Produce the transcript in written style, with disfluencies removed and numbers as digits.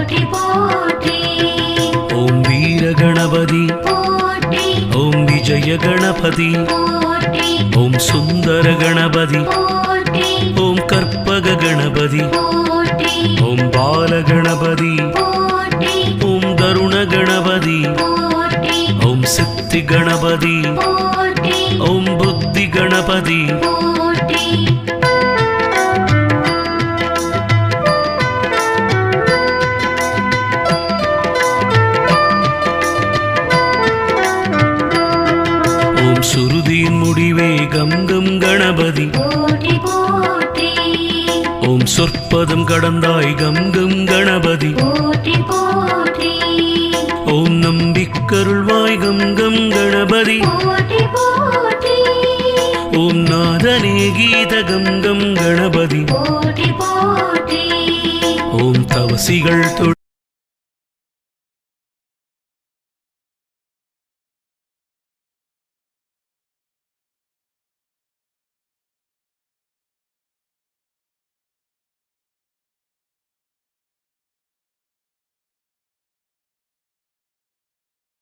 போற்றி போற்றி. ஓம் வீர கணபதி போற்றி ஓம் விஜய கணபதி போற்றி ஓம் சுந்தர கணபதி போற்றி ஓம் கற்பக கணபதி போற்றி ஓம் பால கணபதி போற்றி ஓம் தருண கணபதி போற்றி ஓம் சித்தி கணபதி போற்றி ஓம் புத்தி கணபதி போற்றி. ஓம் சுருதியின் முடிவே கம் கம் கணபதி போற்றி போற்றி ஓம் சொற்பதம் கடந்தாய் கம் கம் கணபதி போற்றி போற்றி ஓம் நம்பிக்கருள்வாய் கம் கம் கணபதி போற்றி போற்றி ஓம் நாதனே கீத கம் கம் கணபதி போற்றி போற்றி ஓம் தவசிகள்